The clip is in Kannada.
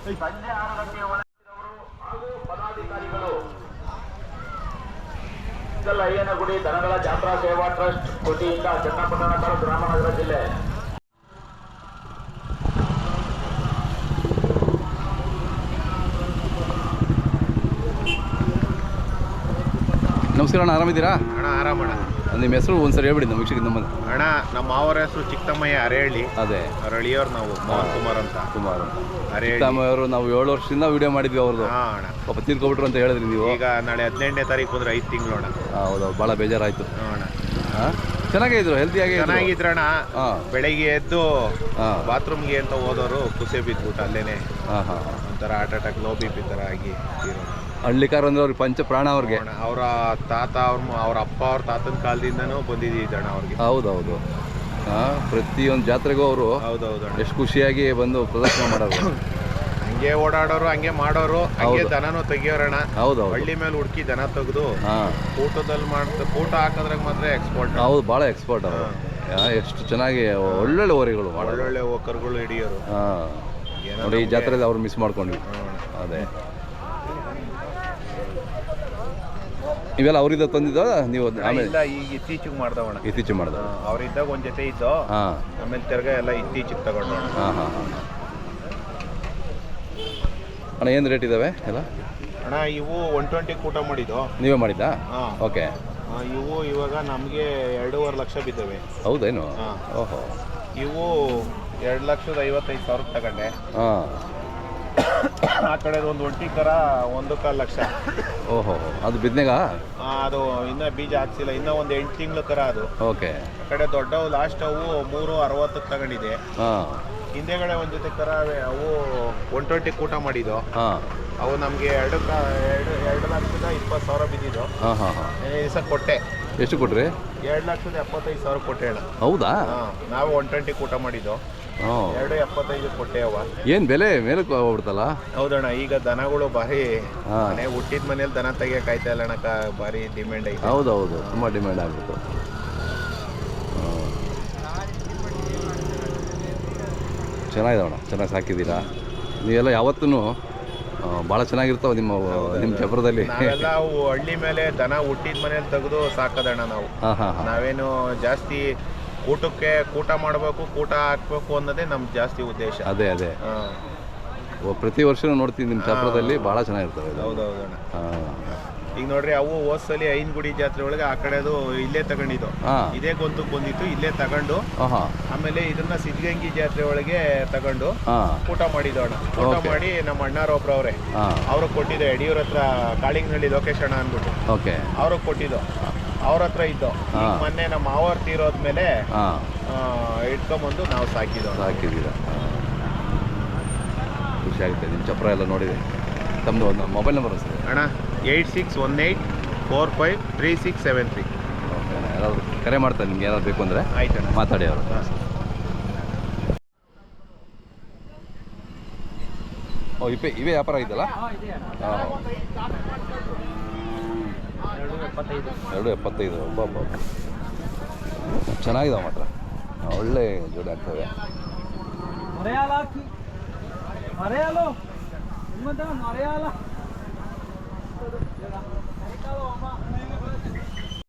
ಸಂಜೆ 6 ಗಂಟೆಯ ಒಳಗಿನವರು ಹಾಗೂ ಪದಾಧಿಕಾರಿಗಳು ಅಯ್ಯನಗುಡಿ ದನಗಳ ಜಾತ್ರಾ ಸೇವಾ ಟ್ರಸ್ಟ್ ವತಿಯಿಂದ ಚನ್ನಪಟ್ಟಣ ತಾಲೂಕು ರಾಮನಗರ ಜಿಲ್ಲೆ. ನಮಸ್ಕಾರ ಅಣ್ಣ, ಆರಾಮಿದ್ದೀರಾ? ಅಣ್ಣ ಆರಾಮಣ್ಣ. ನಿಮ್ಮ ಹೆಸರು ಒಂದ್ಸರಿ ಹೇಳ್ಬಿಡಿ ನಮ್ಮ ವೀಕ್ಷಕ ನಮ್ಮದು. ಅಣ್ಣ ನಮ್ಮ ಮಾವರ ಹೆಸರು ಚಿಕ್ಕತಮ್ಮಯ್ಯ ಅರೇಹಳ್ಳಿ. ಅದೇ ಅರಳಿಯವ್ರು ನಾವು ಮೋಹನ್ ಕುಮಾರ್ ಅಂತ. ಚಿಕ್ಕತಮ್ಮಯ್ಯವರು ನಾವು 7 ವರ್ಷದಿಂದ ವಿಡಿಯೋ ಮಾಡಿದ್ವಿ ಅವ್ರದ್ದು. ಅಣ್ಣ ಪಾಪ ತೀರ್ಕೊಬಿಟ್ರು ಅಂತ ಹೇಳಿದ್ರಿ ನೀವು. ಈಗ ನಾಳೆ 18ನೇ ತಾರೀಕು ಹೋದ್ರೆ 5 ತಿಂಗಳು ಅಣ್ಣ. ಹೌದು, ಭಾಳ ಬೇಜಾರಾಯಿತು. ಅಣ್ಣ ಚೆನ್ನಾಗೇ ಇದ್ರು, ಹೆಲ್ತಿಯಾಗಿ ಚೆನ್ನಾಗಿದ್ರಣ್ಣ. ಬೆಳಗ್ಗೆ ಎದ್ದು ಬಾತ್ರೂಮ್ಗೆ ಅಂತ ಹೋದವರು ಕುಸೆ ಬಿದ್ಬಿಟ್ಟು ಅಲ್ಲೇನೆ ಒಂಥರ heart attack, low B P ಥರ ಆಗಿ ಹಳ್ಳಿಕಾರ ಅಂದ್ರೆ ಅವ್ರಿಗೆ ಪಂಚ ಪ್ರಾಣ ಅವ್ರಿಗೆ. ಅವರ ತಾತ ಅವ್ರ ಅಪ್ಪ ಅವ್ರ ತಾತನ ಕಾಲದಿಂದನೂ ಬಂದಿದ್ದಣ್ಣ ಅವ್ರಿಗೆ. ಹೌದೌದು, ಪ್ರತಿಯೊಂದು ಜಾತ್ರೆಗೂ ಅವರು ಹೌದೌದು ಎಷ್ಟು ಖುಷಿಯಾಗಿ ಬಂದು ಪ್ರದರ್ಶನ ಮಾಡೋರು. ಹಂಗೆ ಓಡಾಡೋರು, ಹಂಗೆ ಮಾಡೋರು, ಹಂಗೆ ದನನೂ ತೆಗಿಯೋರಣ್ಣ. ಹೌದು, ಹಳ್ಳಿ ಮೇಲೆ ಹುಡುಕಿ ದನ ತೆಗೆದು ಊಟದಲ್ಲಿ ಊಟ ಹಾಕೋದ್ರಾಗ ಮಾತ್ರ ಎಕ್ಸ್ಪೋರ್ಟ್. ಹೌದು, ಭಾಳ ಎಕ್ಸ್ಪರ್ಟ್ ಅವರು. ಎಷ್ಟು ಚೆನ್ನಾಗಿ ಒಳ್ಳೊಳ್ಳೆ ಓರಿಗಳು ಮಾಡೋರು, ಒಳ್ಳೊಳ್ಳೆ ಕರುಗಳು ಹಿಡಿಯೋರು. ನೋಡಿ, ಈ ಜಾತ್ರೆಯಲ್ಲಿ ಅವ್ರು ಮಿಸ್ ಮಾಡ್ಕೊಂಡ್ವಿ. ಅದೇ ಇವೆಲ್ಲ ಅವರಿಂದ ತಂದಿದ್ದ ನೀವು? ಆಮೇಲೆ ಈಗ ಇತ್ತೀಚೆಗೆ ಮಾಡ್ದವಣ. ಇತ್ತೀಚೆಗೆ ಮಾಡ್ದ ಅವ್ರಿದ್ದಾಗ ಒಂದ್ ಜೊತೆ ಇದ್ದು, ಆಮೇಲೆ ತಿರ್ಗಾ ಎಲ್ಲ ಇತ್ತೀಚೆಗೆ ತಗೊಂಡು. ಅಣ್ಣ ಏನು ರೇಟ್ ಇದಾವೆ ಎಲ್ಲ? ಅಣ್ಣ ಇವು 120 ಕೂಟ ಮಾಡಿದ್ದು. ನೀವೇ ಮಾಡಿದ್ದಾ? ಓಕೆ. ಇವು ಇವಾಗ ನಮಗೆ 2.5 ಲಕ್ಷ ಬಿದ್ದವೆ. ಹೌದೇನು? ಓಹೋ. ಇವು 2,55,000 ತಗೊಂಡೆ. ಆ ಕಡೆ ಒಂದು ಒಂಟಿ ಕರ 1.25 ಲಕ್ಷ. ಓಹೋ, ಅದು ಬಿದ್ನೆಗ? ಅದು ಇನ್ನ ಬೀಜ ಹಾಕ್ಸಿಲ್ಲ, ಇನ್ನ ಒಂದು 8 ತಿಂಗಳು ಕರ ಅದು. ಓಕೆ. ಆ ಕಡೆ ದೊಡ್ಡವು ಲಾಸ್ಟ್ ಅವು 360 ತಗೊಂಡಿದೆ. ಹಿಂದೆಗಡೆ ಒಂದು ಜೊತೆ ಕರ ಅವು 120 ಕೂಟ ಮಾಡಿದ್ದು. ಅವು ನಮಗೆ 2,20,000 ಬಿದ್ದಿದ್ದು. ದಿವಸ ಕೊಟ್ಟೆ. ಎಷ್ಟು ಕೊಟ್ರಿ? 2,75,000 ಕೊಟ್ಟೆ ಅಣ್ಣ. ಹೌದಾ? ನಾವು 120 ಕೂಟ ಮಾಡಿದ್ದು. 2,75 ಕೊಟ್ಟೆ ಅವ. ಏನು ಬೆಲೆ ಮೇಲೆ ಹೋಗ್ಬಿಡ್ತಲ್ಲ? ಹೌದಣ್ಣ, ಈಗ ದನಗಳು ಭಾರಿ ಹುಟ್ಟಿದ ಮನೇಲಿ ದನ ತೆಗಿಯಕ್ಕೆ ಆಯ್ತಾ ಇಲ್ಲ ಅಣ್ಣ, ಭಾರಿ ಡಿಮ್ಯಾಂಡ್ ಐತೆ. ಹೌದೌದು, ತುಂಬ ಡಿಮ್ಯಾಂಡ್ ಆಗ್ಬಿಟ್ಟು. ಚೆನ್ನಾಗಿದಾವಣ್ಣ, ಚೆನ್ನಾಗಿ ಸಾಕಿದ್ದೀರಾ ನೀವೆಲ್ಲ. ಯಾವತ್ತೂ ಭಾಳ ಚೆನ್ನಾಗಿರ್ತಾವೆ ನಿಮ್ಮ ಜಬರದಲ್ಲಿ. ನಾವೆಲ್ಲ ಹಳ್ಳಿ ಮೇಲೆ ದನ ಹುಟ್ಟಿದ ಮನೇಲಿ ತೆಗೆದು ಸಾಕದಣ್ಣ ನಾವು. ನಾವೇನು ಜಾಸ್ತಿ ಊಟಕ್ಕೆ ಕೂಟ ಮಾಡಬೇಕು, ಕೂಟ ಹಾಕ್ಬೇಕು ಅನ್ನೋದೇ ನಮ್ಗೆ ಜಾಸ್ತಿ ಉದ್ದೇಶ. ಅದೇ ಅದೇ, ಪ್ರತಿ ವರ್ಷನೂ ನೋಡ್ತೀನಿ ನಿಮ್ಮ ಚಾಪುರದಲ್ಲಿ ಭಾಳ ಚೆನ್ನಾಗಿರ್ತವೆ. ಹೌದೌದಣ್ಣ. ಈಗ ನೋಡ್ರಿ, ಅವು ಹೋದ್ಸಲಿ ಐನಗುಡಿ ಜಾತ್ರೆ ಒಳಗೆ ಆ ಕಡೆದು ಇಲ್ಲೇ ತಗೊಂಡಿದ್ದು, ಇದೇ ಗೊಂತಕ್ಕೆ ಬಂದಿತ್ತು, ಇಲ್ಲೇ ತಗೊಂಡು ಆಮೇಲೆ ಇದನ್ನ ಸಿದ್ಧಗಂಗಿ ಜಾತ್ರೆ ಒಳಗೆ ತಗೊಂಡು ಊಟ ಮಾಡಿದ್ದು ಅಣ್ಣ. ಊಟ ಮಾಡಿ ನಮ್ಮ ಅಣ್ಣಾರೊಬ್ರು ಅವ್ರೆ, ಅವ್ರಿಗೆ ಕೊಟ್ಟಿದ್ದು. ಯಡಿಯೂರ ಹತ್ರ ಕಾಳಿಂಗನಹಳ್ಳಿ ಲೋಕೇಶ್ ಅಣ್ಣ ಅಂದ್ಬಿಟ್ಟು ಅವ್ರಿಗೆ ಕೊಟ್ಟಿದ್ದು. ಅವ್ರ ಹತ್ರ ಇದ್ದು. ಮೊನ್ನೆ ನಮ್ಮ ಮಾವರ್ ತೀರೋದ್ಮೇಲೆ ಇಟ್ಕೊಂಬಂದು ನಾವು ಸಾಕಿದ್ದೀರ. ಖುಷಿ ಆಗುತ್ತೆ. ನಿಮ್ಮ ಚಪ್ರ ಎಲ್ಲ ನೋಡಿದೆ. ತಮ್ಮದು ಒಂದು ಮೊಬೈಲ್ ನಂಬರ್ ಸರ್ ಅಣ್ಣ? 8618453673. ಓಕೆ, ಯಾರಾದರೂ ಕರೆ ಮಾಡ್ತಾರೆ ನಿಮ್ಗೆ ಏನಾದ್ರು ಬೇಕು ಅಂದರೆ? ಆಯ್ತಣ್ಣ, ಮಾತಾಡಿ ಅವರು. ಇವೇ ವ್ಯಾಪಾರ ಆಗಿದ್ದಲ್ಲ? 2.75. ಒಬ್ಬ ಚೆನ್ನಾಗಿದಾವೆ ಮಾತ್ರ, ಒಳ್ಳೆ ಜೋಡಿ ಆಗ್ತವೆ.